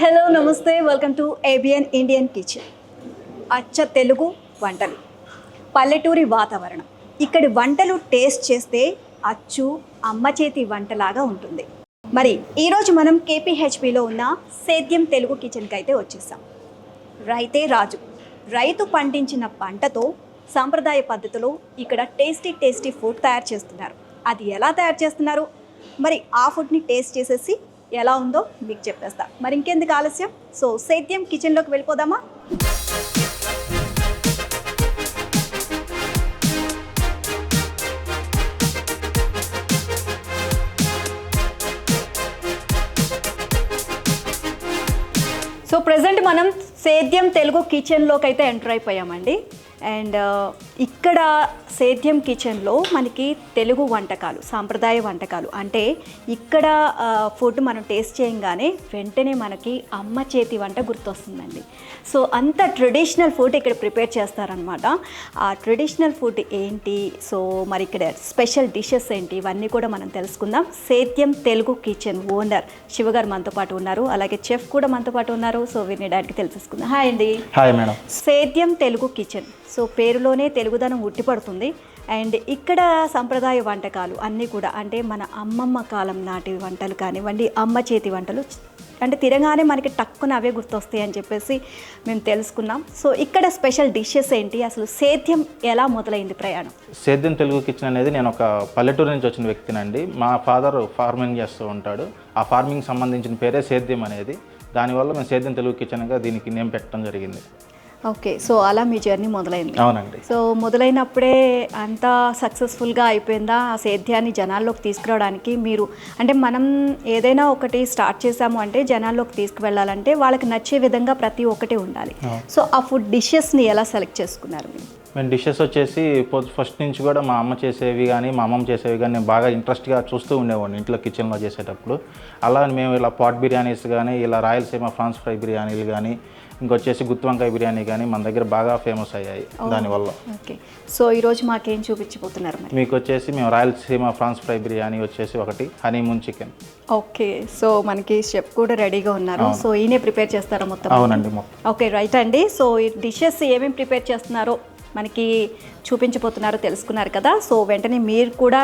Hello నమస్తే welcome to ABN Indian kitchen. అచ్చ తెలుగు వంటలు, పల్లెటూరి వాతావరణం. ఇక్కడి వంటలు టేస్ట్ చేస్తే అచ్చు అమ్మ చేతి వంటలాగా ఉంటుంది. మరి ఈరోజు మనం కేపీహెచ్పిలో ఉన్న సేద్యం తెలుగు కిచెన్కి అయితే వచ్చేసాం. రైతే రాజు, రైతు పండించిన పంటతో సాంప్రదాయ పద్ధతిలో ఇక్కడ టేస్టీ ఫుడ్ తయారు చేస్తున్నారు. అది ఎలా తయారు చేస్తున్నారు, మరి ఆ ఫుడ్ని టేస్ట్ చేసేసి ఎలా ఉందో మీకు చెప్పేస్తా. మరి ఇంకెందుకు ఆలస్యం, సో సేద్యం కిచెన్లోకి వెళ్ళిపోదామా? సో ప్రజెంట్ మనం సేద్యం తెలుగు కిచెన్లోకి అయితే ఎంటర్ అయిపోయామండి. అండ్ ఇక్కడ సేద్యం కిచెన్లో మనకి తెలుగు వంటకాలు, సాంప్రదాయ వంటకాలు, అంటే ఇక్కడ ఫుడ్ మనం టేస్ట్ చేయగానే వెంటనే మనకి అమ్మ చేతి వంట గుర్తొస్తుందండి. సో అంత ట్రెడిషనల్ ఫుడ్ ఇక్కడ ప్రిపేర్ చేస్తారనమాట. ఆ ట్రెడిషనల్ ఫుడ్ ఏంటి, సో మరి ఇక్కడ స్పెషల్ డిషెస్ ఏంటి, ఇవన్నీ కూడా మనం తెలుసుకుందాం. సేద్యం తెలుగు కిచెన్ ఓనర్ శివగారు మనతో పాటు ఉన్నారు, అలాగే చెఫ్ కూడా మనతో పాటు ఉన్నారు. సో వీరిని డైరెక్ట్గా తెలుసుకుందాం. హాయ్ అండి. Hi madam. సేద్యం తెలుగు కిచెన్, సో పేరులోనే తెలుగుదనం ఉట్టిపడుతుంది. అండ్ ఇక్కడ సంప్రదాయ వంటకాలు అన్నీ కూడా, అంటే మన అమ్మమ్మ కాలం నాటి వంటలు కానివ్వండి, అమ్మ చేతి వంటలు, అంటే తిరగానే మనకి టక్కున అవే గుర్తొస్తాయి అని చెప్పేసి మేము తెలుసుకున్నాం. సో ఇక్కడ స్పెషల్ డిషెస్ ఏంటి, అసలు సేద్యం ఎలా మొదలైంది ప్రయాణం? సేద్యం తెలుగు కిచెన్ అనేది నేను ఒక పల్లెటూరు నుంచి వచ్చిన వ్యక్తినండి. మా ఫాదర్ ఫార్మింగ్ చేస్తూ ఉంటాడు. ఆ ఫార్మింగ్ సంబంధించిన పేరే సేద్యం అనేది. దానివల్ల మేము సేద్యం తెలుగు కిచెన్గా దీనికి నేమ్ పెట్టడం జరిగింది. ఓకే, సో అలా మీ జర్నీ మొదలైంది. అవునండి. సో మొదలైనప్పుడే అంతా సక్సెస్ఫుల్గా అయిపోయిందా? ఆ సేద్యాన్ని జనాల్లోకి తీసుకురావడానికి మీరు, అంటే మనం ఏదైనా ఒకటి స్టార్ట్ చేసాము అంటే జనాల్లోకి తీసుకువెళ్ళాలంటే వాళ్ళకి నచ్చే విధంగా ప్రతి ఒక్కటి ఉండాలి. సో ఆ ఫుడ్ డిషెస్ని ఎలా సెలెక్ట్ చేసుకున్నారు మీరు? మేము డిషెస్ వచ్చేసి ఫస్ట్ నుంచి కూడా మా అమ్మ చేసేవి కానీ మా అమ్మమ్మ చేసేవి కానీ నేను బాగా ఇంట్రెస్ట్గా చూస్తూ ఉండేవాడిని ఇంట్లో కిచెన్లో చేసేటప్పుడు. అలా మేము ఇలా పాట్ బిర్యానీస్ కానీ, ఇలా రాయలసీమ ఫ్రాన్స్ ఫ్రై బిర్యానీలు కానీ, ఇంకొచ్చేసి గుత్తి వంకాయ బిర్యానీ కానీ మన దగ్గర బాగా ఫేమస్ అయ్యాయి దానివల్ల. ఓకే, సో ఈరోజు మాకేం చూపించబోతున్నారు? మీకు వచ్చేసి మేము రాయలసీమ ఫ్రాన్స్ ఫ్రై బిర్యానీ వచ్చేసి ఒకటి, హనీమూన్ చికెన్. ఓకే, సో మనకి షెఫ్ కూడా రెడీగా ఉన్నారు. సో ఈయనే ప్రిపేర్ చేస్తారా మొత్తం? అవునండి, మొత్తం. ఓకే, రైట్ అండి. సో ఈ డిషెస్ ఏమేమి ప్రిపేర్ చేస్తున్నారో మనకి చూపించబోతున్నారో తెలుసుకున్నారు కదా. సో వెంటనే మీరు కూడా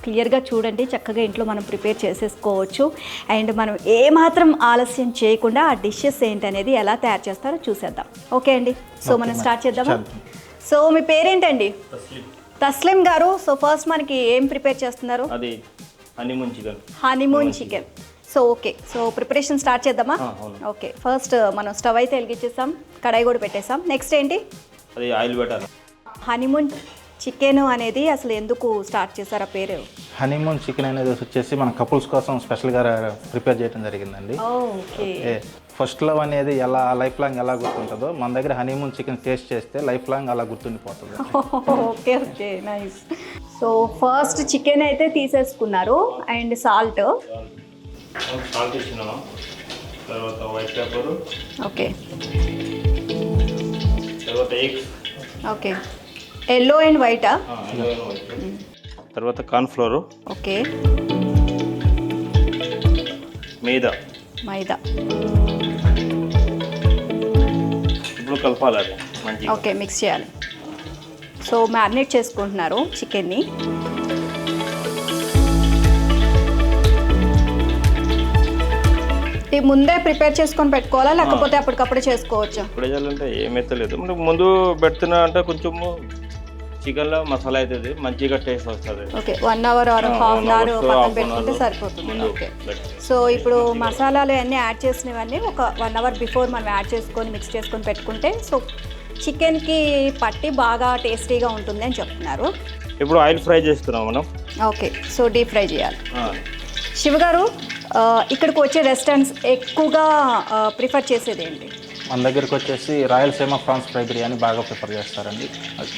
క్లియర్గా చూడండి, చక్కగా ఇంట్లో మనం ప్రిపేర్ చేసేసుకోవచ్చు. అండ్ మనం ఏమాత్రం ఆలస్యం చేయకుండా ఆ డిషెస్ ఏంటనేది ఎలా తయారు చేస్తారో చూసేద్దాం. ఓకే అండి, సో మనం స్టార్ట్ చేద్దామా? సో మీ పేరేంటండి? తస్లీం గారు. సో ఫస్ట్ మనకి ఏం ప్రిపేర్ చేస్తున్నారు? అది honeymoon chicken. Honeymoon chicken. So okay, so preparation start చేద్దామా? ఓకే, ఫస్ట్ మనం స్టవ్ అయితే వెలిగించేసాం, కడాయి కూడా పెట్టేసాం. నెక్స్ట్ ఏంటి? అది ఆయిల్ పెట్టాలి. హనీమూన్ చికెన్ అనేది అసలు ఎందుకు స్టార్ట్ చేశారు ఆ పేరు? హనీమూన్ చికెన్ అనేది వచ్చేసి మన కపుల్స్ కోసం స్పెషల్గా ప్రిపేర్ చేయడం జరిగిందండి. ఓకే, ఫస్ట్ లవ్ అనేది ఎలా లైఫ్ లాంగ్ ఎలా గుర్తుంటుందో మన దగ్గర హనీమూన్ చికెన్ టేస్ట్ చేస్తే లైఫ్ లాంగ్ అలా గుర్తుండిపోతుంది. Okay okay, nice. So first chicken అయితే తీసేసుకున్నారు అండ్ సాల్ట్. సాల్ట్ ఇచ్చినాము, తర్వాత వైట్ పేపర్, ఓకే, తర్వాత ఎగ్స్. ఓకే, ఎల్లో అండ్ వైటా? తర్వాత కార్న్ఫ్లోర్. ఓకే, మైదా. మైదా. ఇప్పుడు కలపాలి అది మంచిగా. ఓకే, మిక్స్ చేయాలి. సో మ్యారినేట్ చేసుకుంటున్నారు చికెన్ని. ఈ ముందే ప్రిపేర్ చేసుకొని పెట్టుకోవాలా, లేకపోతే అప్పటికప్పుడు చేసుకోవచ్చా? ఇప్పుడు చేయాలంటే ఏమైతే లేదు, మనకు ముందు పెడుతున్నా అంటే కొంచెము చికెన్లో మసాలా అవుతుంది, మంచిగా టేస్ట్ వస్తుంది. Okay, 1 hour or half an hour పక్కన పెట్టుకుంటే సరిపోతుంది. ఓకే, సో ఇప్పుడు మసాలాలు అన్నీ యాడ్ చేసినవన్నీ ఒక 1 అవర్ బిఫోర్ మనం యాడ్ చేసుకొని మిక్స్ చేసుకొని పెట్టుకుంటే సో చికెన్కి పట్టి బాగా టేస్టీగా ఉంటుంది అని చెప్తున్నారు. ఇప్పుడు ఆయిల్ ఫ్రై చేస్తున్నాం మనం. ఓకే, సో డీప్ ఫ్రై చేయాలి. శివగారు, ఇక్కడికి వచ్చే రెస్టారెంట్స్ ఎక్కువగా ప్రిఫర్ చేసేది ఏంటి? మన దగ్గరికి వచ్చేసి రాయలసీమ ఫ్రాన్స్ ఫ్రై బిర్యానీ బాగా ప్రిఫర్ చేస్తారండి.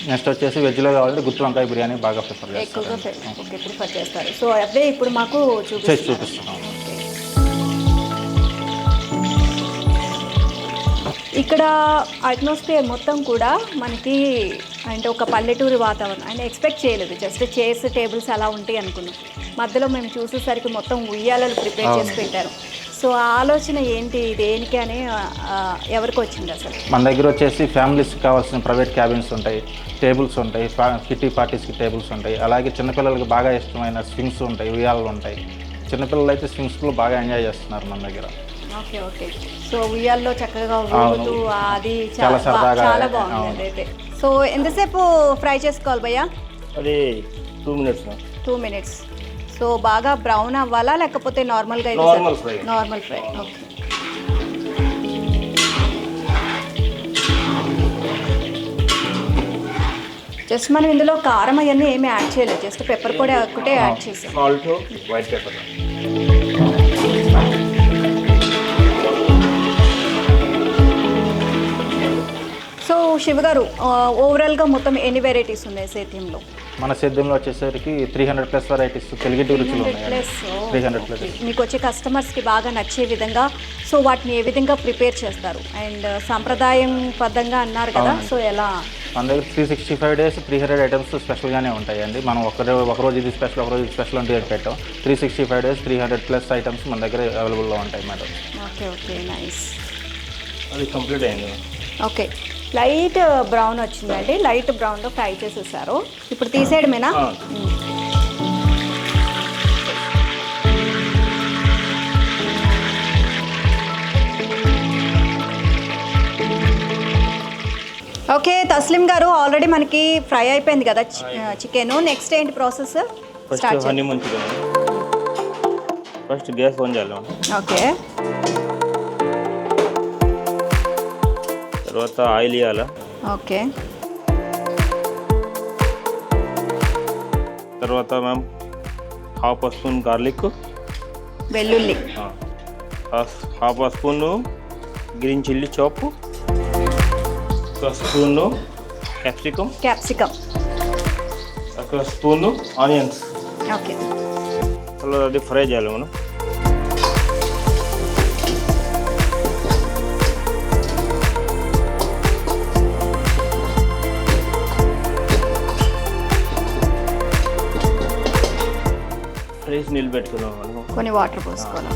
నెక్స్ట్ వచ్చేసి వెజ్లో కావాలంటే గుత్తి వంకాయ బిర్యానీ బాగా ప్రిఫర్ ఎక్కువగా చేస్తారు. ఓకే, ప్రిఫర్ చేస్తారు. సో అవే ఇప్పుడు మాకు చూపిస్తున్నాం. ఓకే, ఇక్కడ అట్మాస్ఫియర్ మొత్తం కూడా మనకి అంటే ఒక పల్లెటూరి వాతావరణం. ఆయన ఎక్స్పెక్ట్ చేయలేదు, జస్ట్ చైర్స్ టేబుల్స్ అలా ఉంటాయి అనుకున్నాం. మధ్యలో మేము చూసేసరికి మొత్తం ఉయ్యాలలు ప్రిపేర్ చేసి పెట్టారు. సో ఆ ఆలోచన ఏంటి, దేనికి అని ఎవరికి వచ్చింది అసలు? మన దగ్గర వచ్చేసి ఫ్యామిలీస్కి కావాల్సిన ప్రైవేట్ క్యాబిన్స్ ఉంటాయి, టేబుల్స్ ఉంటాయి, కిట్టి పార్టీస్కి టేబుల్స్ ఉంటాయి, అలాగే చిన్నపిల్లలకి బాగా ఇష్టమైన స్వింగ్స్ ఉంటాయి, ఉయ్యాలలు ఉంటాయి. చిన్నపిల్లలు అయితే స్వింగ్స్లో బాగా ఎంజాయ్ చేస్తున్నారు మన దగ్గర. Okay okay. సో ఉయ్యాల్లో చక్కగా ఊగుతూ అది చాలా సరదాగా చాలా బాగుంది అయితే. సో ఎంతసేపు ఫ్రై చేసుకోవాలి భయ్యా? అది 2 minutes 2 minutes. సో బాగా బ్రౌన్ అవ్వాలా లేకపోతే నార్మల్గా? Normal fry. Normal fry. Okay. Just మనం ఇందులో కారం అవన్నీ ఏమీ యాడ్ చేయలేదు, జస్ట్ పెప్పర్ పొడి ఒకటే యాడ్ చేసాం. Salt, white pepper. So Shiva గారు, ఓవరాల్గా మొత్తం ఎన్ని వెరైటీస్ ఉన్నాయి సేద్యంలో? మన సేద్యంలో వచ్చేసరికి 300+ వెరైటీస్ తెలుగు రుచులు ఉన్నాయి. 300+. మీకు వచ్చే కస్టమర్స్కి బాగా నచ్చే విధంగా సో వాటిని ఏ విధంగా ప్రిపేర్ చేస్తారు? అండ్ సాంప్రదాయం బద్ధంగా అన్నారు కదా, సో ఎలా? మన దగ్గర 365 days 300 ఐటమ్స్ స్పెషల్గానే ఉంటాయండి. మనం ఒకరోజు ఇది స్పెషల్, ఒకరోజు ఇది స్పెషల్ అంటే పెట్టాం. 365 days 300+ ఐటమ్స్ మన దగ్గర అవైలబుల్లో ఉంటాయి మేడం. Okay okay, nice. అది కంప్లీట్ అయింది. ఓకే, లైట్ బ్రౌన్ వచ్చిందండి, లైట్ బ్రౌన్లో ఫ్రై చేసేసారు. ఇప్పుడు తీసేయడమేనా? ఓకే తస్లిం గారు, ఆల్రెడీ మనకి ఫ్రై అయిపోయింది కదా చికెన్. నెక్స్ట్ ఏంటి process? First honeymoon chicken. First gas on చేయాలి. ఓకే. తర్వాత ఆయిల్ వేయాలి. ఓకే. తర్వాత మ్యామ్ హాఫ్ స్పూన్ గార్లిక్, వెల్లుల్లి, half spoon green chilli chop, 1 spoon capsicum, 1 spoon onions. Okay. అలా అది ఫ్రై చేయాలి మనం. ఫ్రైస్ నీళ్ళు పెట్టుకున్నాం మనం. కొన్ని వాటర్ పోసుకోవాలి.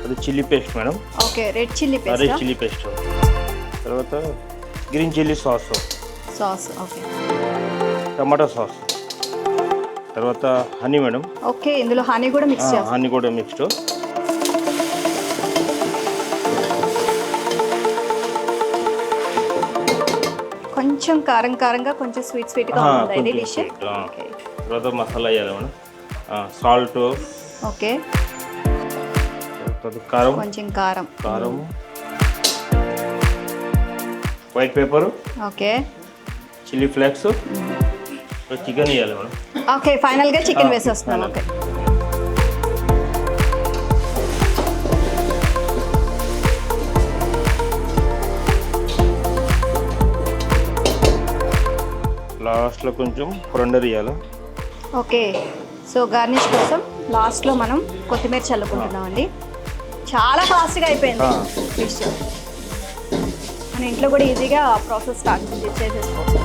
అది chilli paste madam. Okay, red chilli paste. Red chilli paste. తర్వాత green chilli sauce. Okay. Tomato sauce. తర్వాత హనీ మేడం. ఓకే, ఇందులో హనీ కూడా మిక్స్ చేస్తాం. హనీ కూడా మిక్స్డ్. కొంచెం కారం కారంగా, కొంచెం స్వీట్గా ఉంటుంది డిష్. తర్వాత మసాలా వేయాలి మేడం. సాల్ట్. ఓకే. కారం, కొంచెం కారం, white pepper. Okay. Chilli flakes. Chicken వేయాలి మేడం. ఓకే, ఫైనల్గా చికెన్ వేసేస్తున్నాం. ఓకే. లాస్ట్లో కొంచెం కొరండర్ వేయాలి. ఓకే. సో గార్నిష్ కోసం లాస్ట్లో మనం కొత్తిమీర చల్లుకుంటున్నామండి. చాలా ఫాస్ట్గా అయిపోయింది డిష్. మన ఇంట్లో కూడా ఈజీగా ప్రాసెస్ స్టార్ట్ చేసేసుకోవచ్చు.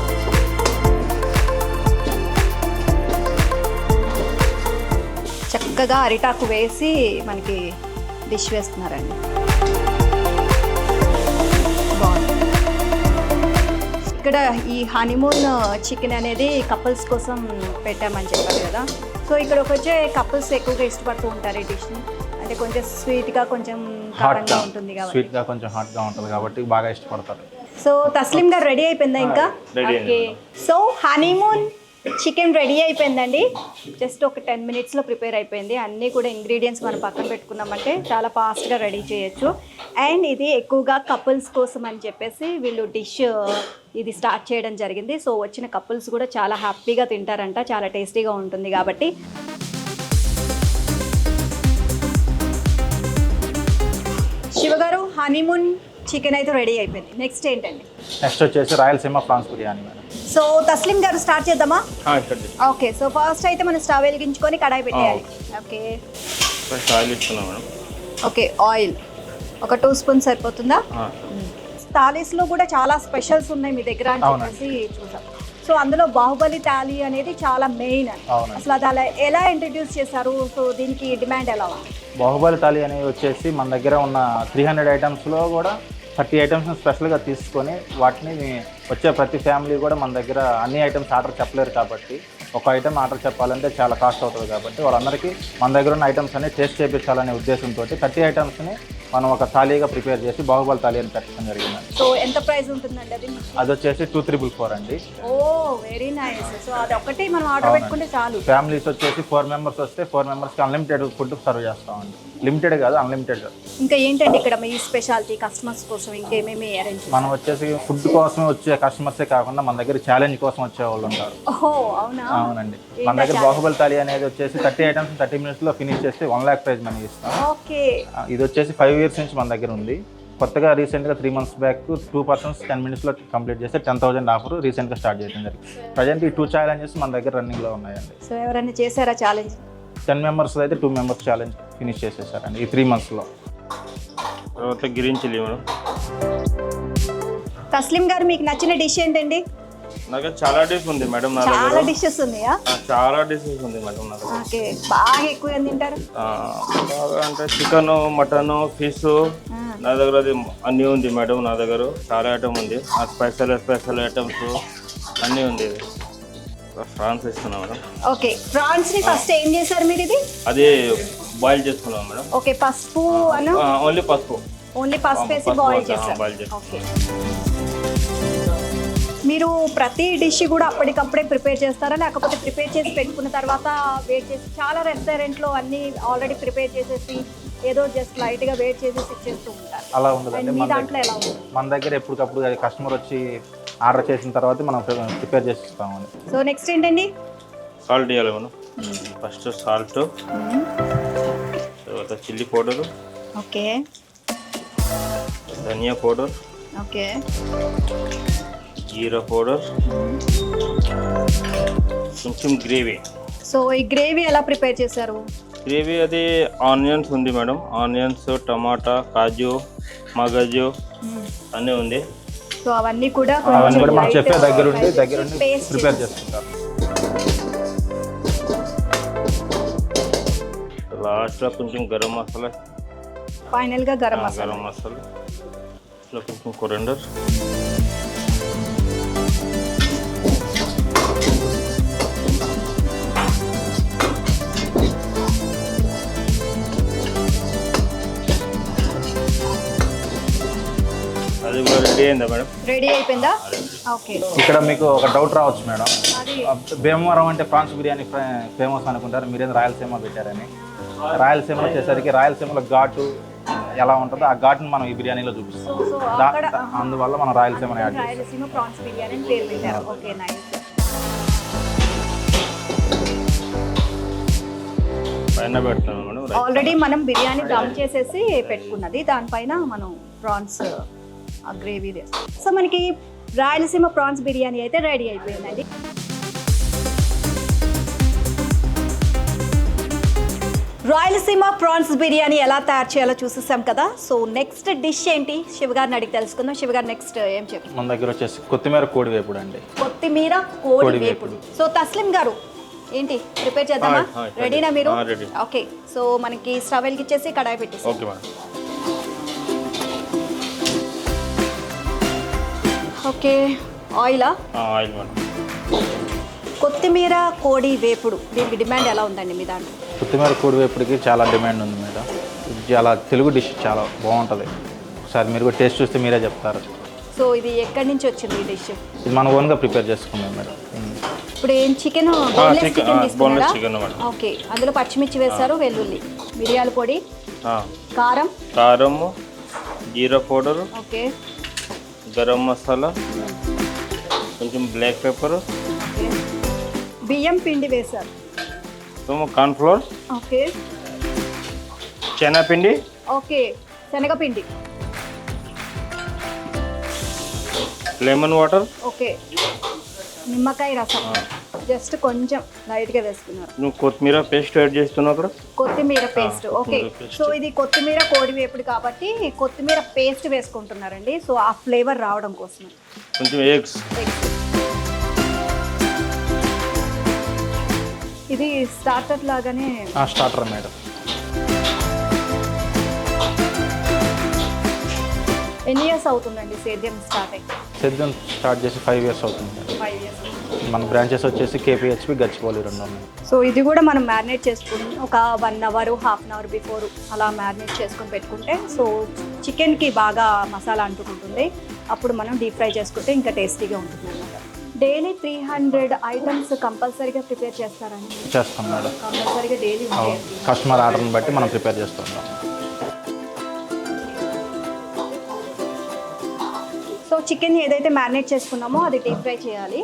చక్కగా అరిటాకు వేసి మనకి డిష్ వేస్తున్నారండి. బాగుంది. ఇక్కడ ఈ హనీమూన్ చికెన్ అనేది కపుల్స్ కోసం పెట్టామని చెప్పారు కదా. సో ఇక్కడికి వచ్చే కపుల్స్ ఎక్కువగా ఇష్టపడుతూ ఉంటారు ఈ డిష్ని. అంటే కొంచెం స్వీట్గా, కొంచెం కారంగా ఉంటుంది కాబట్టి, స్వీట్గా కొంచెం హాట్గా ఉంటుంది కాబట్టి బాగా ఇష్టపడతారు. సో తస్లిం గారు రెడీ అయిపోయిందా ఇంకా? Okay. So honeymoon chicken ready అయిపోయిందండి. జస్ట్ ఒక 10 minutesలో ప్రిపేర్ అయిపోయింది. అన్నీ కూడా ఇంగ్రీడియంట్స్ మనం పక్కన పెట్టుకున్నామంటే చాలా ఫాస్ట్గా రెడీ చేయొచ్చు. అండ్ ఇది ఎక్కువగా కపుల్స్ కోసం అని చెప్పేసి వీళ్ళు డిష్ ఇది స్టార్ట్ చేయడం జరిగింది. సో వచ్చిన కపుల్స్ కూడా చాలా హ్యాపీగా తింటారంట, చాలా టేస్టీగా ఉంటుంది కాబట్టి. శివగారు, హనీమూన్ చికెన్ అయితే రెడీ అయిపోయింది. నెక్స్ట్ ఏంటండి? నెక్స్ట్ వచ్చేసి Rayalaseema prawns biryani madam. So Taslim గారు స్టార్ట్ చేద్దామా? ఓకే. సో ఫస్ట్ అయితే మనం స్టవ్ వెలిగించుకొని కడాయి పెట్టేయాలి. ఓకే. ఫస్ట్ ఆయిల్ ఇస్తున్నాం మేడం. ఓకే, ఆయిల్ ఒక 2 స్పూన్స్ సరిపోతుందా? థాలీస్లో కూడా చాలా స్పెషల్స్ ఉన్నాయి మీ దగ్గర అని చెప్పేసి చూసాం. సో అందులో బాహుబలి థాలీ అనేది చాలా మెయిన్. అవునండి. అసలు అది అలా ఎలా ఇంట్రడ్యూస్ చేశారు? సో దీనికి డిమాండ్ ఎలా ఉంది? బాహుబలి థాలీ అనేవి వచ్చేసి మన దగ్గర ఉన్న 300 ఐటమ్స్లో కూడా 30 ఐటమ్స్ని స్పెషల్గా తీసుకొని వాటిని వచ్చే ప్రతి ఫ్యామిలీ కూడా మన దగ్గర అన్ని ఐటమ్స్ ఆర్డర్ చెప్పలేరు కాబట్టి ఒక ఐటమ్ ఆర్డర్ చెప్పాలంటే చాలా కాస్ట్ అవుతుంది కాబట్టి వాళ్ళందరికీ మన దగ్గర ఉన్న ఐటమ్స్ అన్ని టేస్ట్ చేయించాలనే ఉద్దేశంతో 30 ఐటమ్స్ని మనం ఒక థాలీగా ప్రిపేర్ చేసి బాహుబలి థాలీ అని పెట్టడం జరిగిందండి. సో ఎంత ప్రైస్ ఉంటుందండి అది? అది వచ్చేసి 2344 అండి. ఓ వెరీ నైస్. సో అది ఒకటి మనం ఆర్డర్ పెట్టుకుంటే చాలు. ఫ్యామిలీస్ వచ్చేసి 4 మెంబర్స్ వస్తే 4 మెంబర్స్కి అన్లిమిటెడ్ ఫుడ్ సర్వ్ చేస్తామండి. లిమిటెడ్ కాదు, అన్లిమిటెడ్. ఇంకా ఏంటండి ఇక్కడ మీ స్పెషాలిటీ కస్టమర్స్ కోసం ఇంకేమేమి అరేంజ్? మనం వచ్చేసి ఫుడ్ కోసం వచ్చే కస్టమర్సే కాకుండా మన దగ్గర ఛాలెంజ్ కోసం వచ్చే వాళ్ళు ఉంటారు. ఓహో అవునా? అవునండి. మన దగ్గర బాహుబలి థాలీ అనేది వచ్చేసి 30 ఐటమ్స్ 30 మినిట్స్లో ఫినిష్ చేస్తే 1 lakh ప్రైజ్ మనీ ఇస్తాం. ఓకే. ఇది వచ్చేసి 5 years నుంచి మన దగ్గర ఉంది. కొత్తగా రీసెంట్గా 3 months బ్యాక్ 2 persons 10 minutesలో కంప్లీట్ చేస్తే 10,000 ఆఫర్ రీసెంట్గా స్టార్ట్ చేయడం జరిగింది. ప్రజెంట్ ఈ 2 challenges మన దగ్గర రన్నింగ్లో ఉన్నాయండి. సో ఎవరైనా చేశారా ఛాలెంజ్? 10 members అయితే 2 members ఛాలెంజ్ ఫినిష్ చేసేసారండి ఈ 3 monthsలో. తర్వాత గ్రీన్ చిల్లీ మేడం. తస్లిం గారు మీకు నచ్చిన డిష్ ఏంటండి? నాకు చాలా డిష్ ఉంది మేడం నా చాలా దగ్గర. డిషెస్ ఉన్నాయా? చాలా డిషెస్ ఉంది మేడం నా దగ్గర. ఓకే. బాగా ఎక్కువ ఏం తింటారు? బాగా అంటే చికెన్, మటన్, ఫిష్ నా దగ్గర అది అన్నీ ఉంది మేడం. నా దగ్గర చాలా ఐటమ్ ఉంది. స్పెషల్ ఐటమ్స్ అన్నీ ఉంది. ఫ్రాన్స్ ఇస్తున్నాం మేడం. ఓకే. ఫ్రాన్స్ ని ఫస్ట్ ఏం చేశారు మీరు? ఇది అది బాయిల్ చేసుకున్నాం మేడం. ఓకే. పసుపు అను ఓన్లీ పసుపు వేసి బాయిల్ చేశారు. బాయిల్ చేస్తాం. ఓకే. మీరు ప్రతి డిష్ కూడా అప్పటికప్పుడే ప్రిపేర్ చేస్తారా, లేకపోతే ప్రిపేర్ చేసి పెట్టుకున్న తర్వాత వెయిట్ చేసి? చాలా రెస్టారెంట్లో అన్నీ ఆల్రెడీ ప్రిపేర్ చేసేసి ఏదో జస్ట్ లైట్గా వెయిట్ చేసేసి ఇచ్చేస్తూ ఉంటారు. అలా ఉండదండి. మీ దాంట్లో ఎలా ఉంది? మన దగ్గర ఎప్పటికప్పుడు కస్టమర్ వచ్చి ఆర్డర్ చేసిన తర్వాత మనం ప్రిపేర్ చేసి ఇస్తామండి. సో నెక్స్ట్ ఏంటండి? సాల్ట్ వేయాలి మనం. ఫస్ట్ సాల్ట్, తర్వాత చిల్లీ పౌడర్, ఓకే, ధనియా పౌడర్, ఓకే, జీరా పౌడర్, కొంచెం గ్రేవీ. సో ఈ గ్రేవీ ఎలా ప్రిపేర్ చేశారు? గ్రేవీ అది ఆనియన్స్ ఉంది మేడం. ఆనియన్స్, టమాటా, కాజు, మగజు అన్నీ ఉంది. సో అవన్నీ కూడా మనం చెప్పే దగ్గరుండి ప్రిపేర్ చేసుకుంటాం. లాస్ట్లో కొంచెం గరం మసాలా, ఫైనల్గా గరం మసాలా, కొంచెం కొరెండర్, అది కూడా రెడీ అయిందా మేడం? రెడీ అయిపోయిందా? ఓకే. ఇక్కడ మీకు ఒక డౌట్ రావచ్చు మేడం, అది భీమవరం అంటే ప్రాన్స్ బిర్యానీ ఫేమస్ అనుకుంటారు, మీరేం రాయలసీమ పెట్టారని. రాయలసీమ వచ్చేసరికి రాయలసీమలో ఘాటు ఎలా ఉంటుందో ఆ ఘాటుని మనం ఈ బిర్యానీలో చూపిస్తాం. అందువల్ల మనం రాయలసీమని యాడ్ చేస్తాం. రాయలసీమ ప్రాన్స్ బిర్యానీ అని పేరు పెట్టారు. Okay, nice. పైన పెడతాను మేడం. ఆల్రెడీ మనం బిర్యానీ దమ్ చేసేసి పెట్టుకున్నది, దానిపైన మనం ప్రాన్స్ గ్రేవీ. సో మనకి రాయలసీమ ప్రాన్స్ బిర్యానీ అయితే రెడీ అయిపోయిందండి. రాయలసీమ ప్రాన్స్ బిర్యానీ ఎలా తయారు చేయాలో చూసేసాం కదా. సో నెక్స్ట్ డిష్ ఏంటి శివగారిని అడిగి తెలుసుకుందాం. శివగారు నెక్స్ట్ ఏం చెప్పారు? మన దగ్గర వచ్చేసి కొత్తిమీర కోడి వేపుడు అండి. కొత్తిమీర కోడి వేపుడు. సో తస్లిం గారు ఏంటి ప్రిపేర్ చేద్దామా? రెడీనా మీరు? ఓకే. సో మనకి స్టవ్ వెలిగించేసి కడాయి పెట్టేసి. Okay madam. ఓకే. ఆయిలా? Oil madam. కొత్తిమీర కోడి వేపుడు దీనికి డిమాండ్ ఎలా ఉందండి మీ దాంట్లో? కొత్తిమీర కోడి వేపుడికి చాలా డిమాండ్ ఉంది మేడం. ఇది చాలా తెలుగు డిష్, చాలా బాగుంటుంది. ఒకసారి మీరు కూడా టేస్ట్ చూస్తే మీరే చెప్తారు. సో ఇది ఎక్కడి నుంచి వచ్చింది ఈ డిష్? ఇది మనం ఓన్గా ప్రిపేర్ చేసుకున్నాం మేడం. ఇప్పుడు ఏం చికెన్ చికెన్ తీసుకున్నారా? Chicken madam. ఓకే. అందులో పచ్చిమిర్చి వేశారు, వెల్లుల్లి, మిరియాల పొడి, కారం, జీరా పౌడర్, ఓకే, గరం మసాలా, కొంచెం బ్లాక్ పెప్పర్, ఓకే, బియ్యం పిండి వేశారు, కార్న్ఫ్లోర్, ఓకే, శనగపిండి, ఓకే, శనగపిండి, లెమన్ వాటర్, ఓకే, నిమ్మకాయ రసం, జస్ట్ కొంచెం లైట్గా వేసుకున్నారు. నువ్వు కొత్తిమీర పేస్ట్ యాడ్ చేస్తున్నావు అక్కడ. కొత్తిమీర పేస్ట్, ఓకే. సో ఇది కొత్తిమీర కోడి వేపుడు కాబట్టి కొత్తిమీర పేస్ట్ వేసుకుంటున్నారండి. సో ఆ ఫ్లేవర్ రావడం కోసం. కొంచెం ఎగ్స్, ఇది స్టార్టర్ లాగానే. Starter madam. ఎన్ని ఇయర్స్ అవుతుందండి సేద్యం స్టార్ట్ అయితే? సేద్యం స్టార్ట్ చేసి 5 years అవుతుంది మేడం. 5 years. మన బ్రాంచెస్ వచ్చేసి కేపీహెచ్పి, గచ్చిబౌలి 2 ఉన్నాయి. సో ఇది కూడా మనం మ్యారినేట్ చేసుకుని ఒక 1 hour, ½ hour బిఫోర్ అలా మ్యారినేట్ చేసుకొని పెట్టుకుంటే సో చికెన్కి బాగా మసాలా అంటుకుంటుంది. అప్పుడు మనం డీప్ ఫ్రై చేసుకుంటే ఇంకా టేస్టీగా ఉంటుంది అన్నమాట. డైలీ 300 ఐటమ్స్ కంపల్సరీగా ప్రిపేర్ చేస్తారండి? చేస్తాం మేడం. కంపల్సరీగా డైలీ ఉంటాయి. కస్టమర్ ఆర్డర్ని బట్టి మనం ప్రిపేర్ చేస్తుంటాం. సో చికెన్ ఏదైతే మ్యారినేట్ చేసుకున్నామో అది డీప్ ఫ్రై చేయాలి.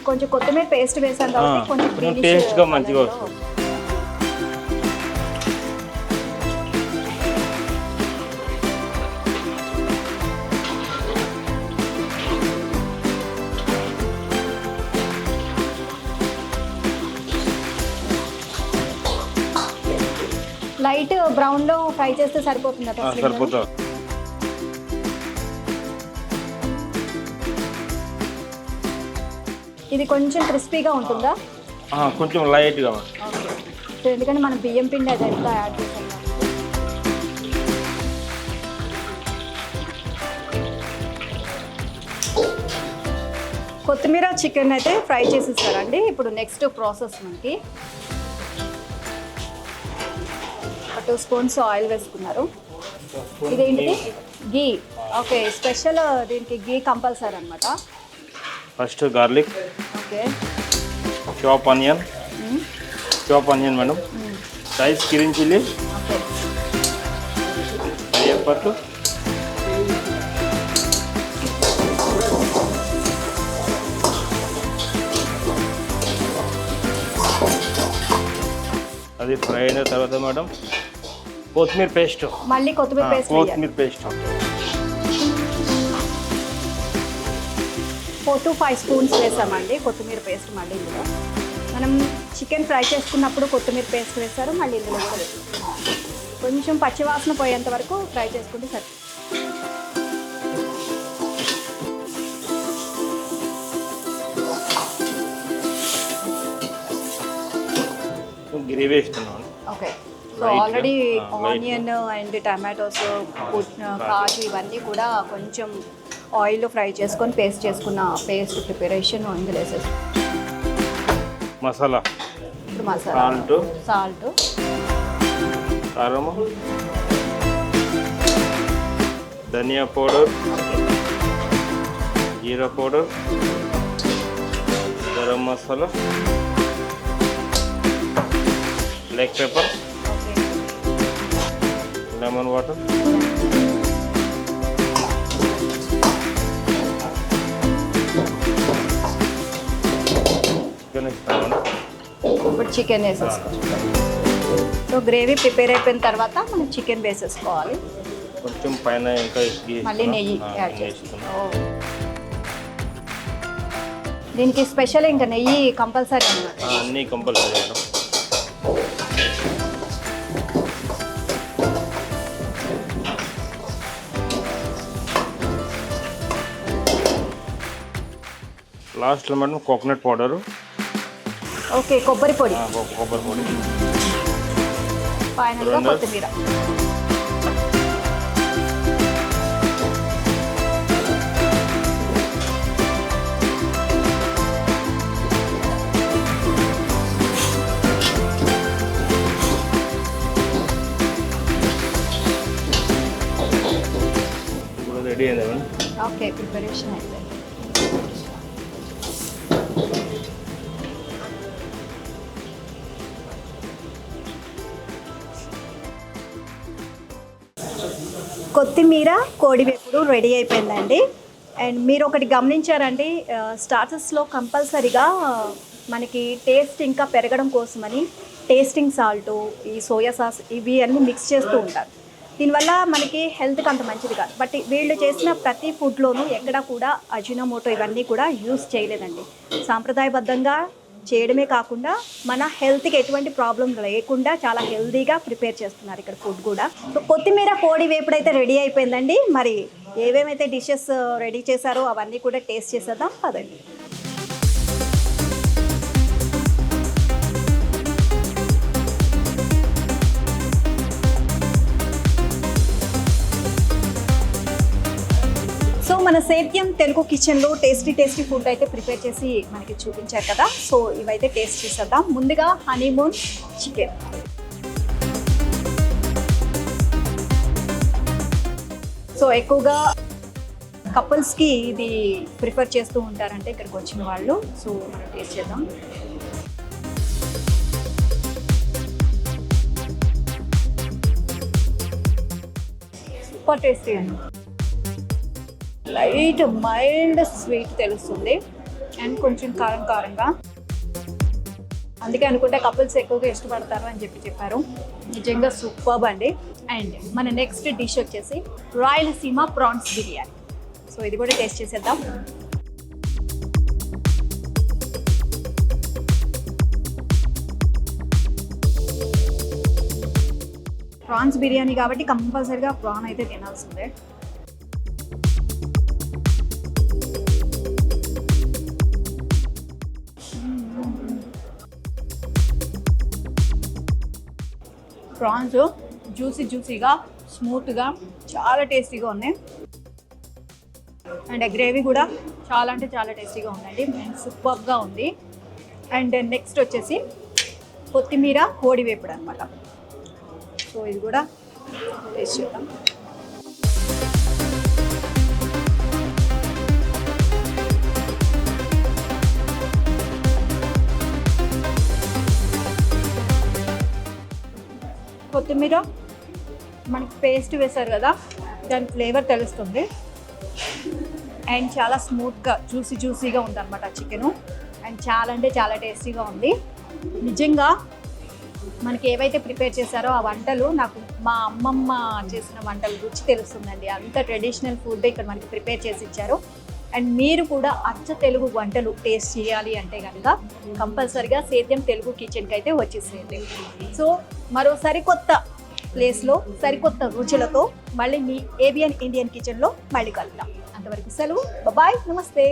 కొంచెం కొత్తిమీర పేస్ట్ వేసాం కాబట్టి కొంచెం టేస్ట్గా మంచిగా వస్తుంది. లైట్ బ్రౌన్లో ఫ్రై చేస్తే సరిపోతుందా? సరిపోతుంది. ఇది కొంచెం క్రిస్పీగా ఉంటుందా? కొంచెం లైట్గా. ఓకే. సో ఎందుకంటే మనం బియ్యం పిండి అదంతా యాడ్ చేసాం. కొత్తిమీర చికెన్ అయితే ఫ్రై చేసేసారండి. ఇప్పుడు నెక్స్ట్ ప్రాసెస్ మనకి 2 spoons ఆయిల్ వేసుకున్నారు. ఇదేంటిది? గీ. ఓకే, స్పెషల్ దీనికి గీ కంపల్సరీ అనమాట. First garlic. Okay. Chop onion. Chop onion madam. Size green chilli. Okay. కరివేపాకు. అది ఫ్రై అయిన తర్వాత మేడం కొత్తిమీర పేస్ట్. మళ్ళీ కొత్తిమీర పేస్ట్. కొత్తిమీర పేస్ట్ 4 to 5 spoons వేసామండి కొత్తిమీర పేస్ట్. మళ్ళీ ఇందులో మనం చికెన్ ఫ్రై చేసుకున్నప్పుడు కొత్తిమీర పేస్ట్ వేస్తారు, మళ్ళీ ఇందులో కూడా వేస్తారు. కొంచెం పచ్చివాసన పోయేంత వరకు ఫ్రై చేసుకుంటే సరే. గ్రేవీ ఇస్తున్నాను. Okay. So already onion and tomatoes, కాజు ఇవన్నీ కూడా కొంచెం ఆయిల్లో ఫ్రై చేసుకొని పేస్ట్ చేసుకున్న పేస్ట్ ప్రిపరేషన్ ఇందులో వేసేసి మసాలా. ఇప్పుడు మసాలా, సాల్ట్, కారం, ధనియా పౌడర్, జీరా powder, garam masala, black pepper, lemon water. Chicken ఇస్తాను. ఇప్పుడు చికెన్ వేసేసుకోవాలి. సో గ్రేవీ ప్రిపేర్ అయిపోయిన తర్వాత మనం చికెన్ వేసేసుకోవాలి. కొంచెం పైన ఇంకా మళ్ళీ నెయ్యి యాడ్ చేస్తున్నాం. దీనికి స్పెషల్ ఇంకా నెయ్యి కంపల్సరీ అన్నమాట. అన్నీ కంపల్సరీ మేడం. లాస్ట్లో మేడం కోకోనట్ పౌడరు. ఓకే, కొబ్బరి పొడి. కొబ్బరి పొడి. ఫైనల్గా కొత్తిమీర. ఇప్పుడు రెడీ అయింది మేడం. ఓకే, ప్రిపరేషన్ అయిపోయింది. కొత్తిమీర కోడివేపుడు రెడీ అయిపోయిందండి. అండ్ మీరు ఒకటి గమనించారండి, స్టార్టర్స్లో కంపల్సరీగా మనకి టేస్ట్ ఇంకా పెరగడం కోసమని టేస్టింగ్ సాల్ట్, ఈ సోయా సాస్ ఇవి అన్నీ మిక్స్ చేస్తూ ఉంటారు. దీనివల్ల మనకి హెల్త్కి అంత మంచిది కాదు. బట్ వీళ్ళు చేసిన ప్రతి ఫుడ్లోనూ ఎక్కడా కూడా అజినోమోటో ఇవన్నీ కూడా యూస్ చేయలేదండి. సాంప్రదాయబద్ధంగా చేయడమే కాకుండా మన హెల్త్కి ఎటువంటి ప్రాబ్లం లేకుండా చాలా హెల్తీగా ప్రిపేర్ చేస్తున్నారు ఇక్కడ ఫుడ్ కూడా. సో కొత్తిమీర కోడి వేపుడు అయితే రెడీ అయిపోయిందండి. మరి ఏవేమైతే డిషెస్ రెడీ చేశారో అవన్నీ కూడా టేస్ట్ చేసేద్దాం పదండి. సో మన సేద్యం తెలుగు కిచెన్లో టేస్టీ ఫుడ్ అయితే ప్రిపేర్ చేసి మనకి చూపించారు కదా. సో ఇవైతే టేస్ట్ చేసేద్దాం. ముందుగా హనీమూన్ చికెన్. సో ఎక్కువగా కపుల్స్కి ఇది ప్రిఫర్ చేస్తూ ఉంటారంటే ఇక్కడికి వచ్చిన వాళ్ళు. సో మనం టేస్ట్ చేద్దాం. సూపర్ టేస్టీ అండి. లైట్ మైల్డ్ స్వీట్ తెలుస్తుంది అండ్ కొంచెం కారంగా. అందుకే అనుకుంటే కపుల్స్ ఎక్కువగా ఇష్టపడతారు అని చెప్పారు. నిజంగా సూపర్బ్ అండి. అండ్ మన నెక్స్ట్ డిష్ వచ్చేసి రాయలసీమ ప్రాన్స్ బిర్యానీ. సో ఇది కూడా టేస్ట్ చేసేద్దాం. ప్రాన్స్ బిర్యానీ కాబట్టి కంపల్సరీగా ప్రాన్ అయితే తినాల్సిందే. ప్రాన్స్ జ్యూసీగా స్మూత్గా చాలా టేస్టీగా ఉన్నాయి. అండ్ గ్రేవీ కూడా చాలా అంటే చాలా టేస్టీగా ఉందండి. అండ్ సూపర్గా ఉంది. అండ్ నెక్స్ట్ వచ్చేసి కొత్తిమీర కోడి వేపుడు అనమాట. సో ఇది కూడా టేస్ట్ చేద్దాం. కొత్తిమీర మనకి పేస్ట్ వేశారు కదా, దాని ఫ్లేవర్ తెలుస్తుంది. అండ్ చాలా స్మూత్గా జ్యూసీగా ఉంది అనమాట చికెను. అండ్ చాలా అంటే చాలా టేస్టీగా ఉంది. నిజంగా మనకి ఏవైతే ప్రిపేర్ చేశారో ఆ వంటలు నాకు మా అమ్మమ్మ చేసిన వంటలు రుచి తెలుస్తుందండి. అంత ట్రెడిషనల్ ఫుడ్ ఇక్కడ మనకి ప్రిపేర్ చేసి ఇచ్చారు. అండ్ మీరు కూడా అచ్చ తెలుగు వంటలు టేస్ట్ చేయాలి అంటే కనుక కంపల్సరిగా సేద్యం తెలుగు కిచెన్కి అయితే వచ్చేసేయండి. సో మరో సరికొత్త ప్లేస్లో సరికొత్త రుచులతో మళ్ళీ మీ ఏబిఎన్ ఇండియన్ కిచెన్లో మళ్ళీ కలుద్దాం. అంతవరకు సెలవు. బాయ్, నమస్తే.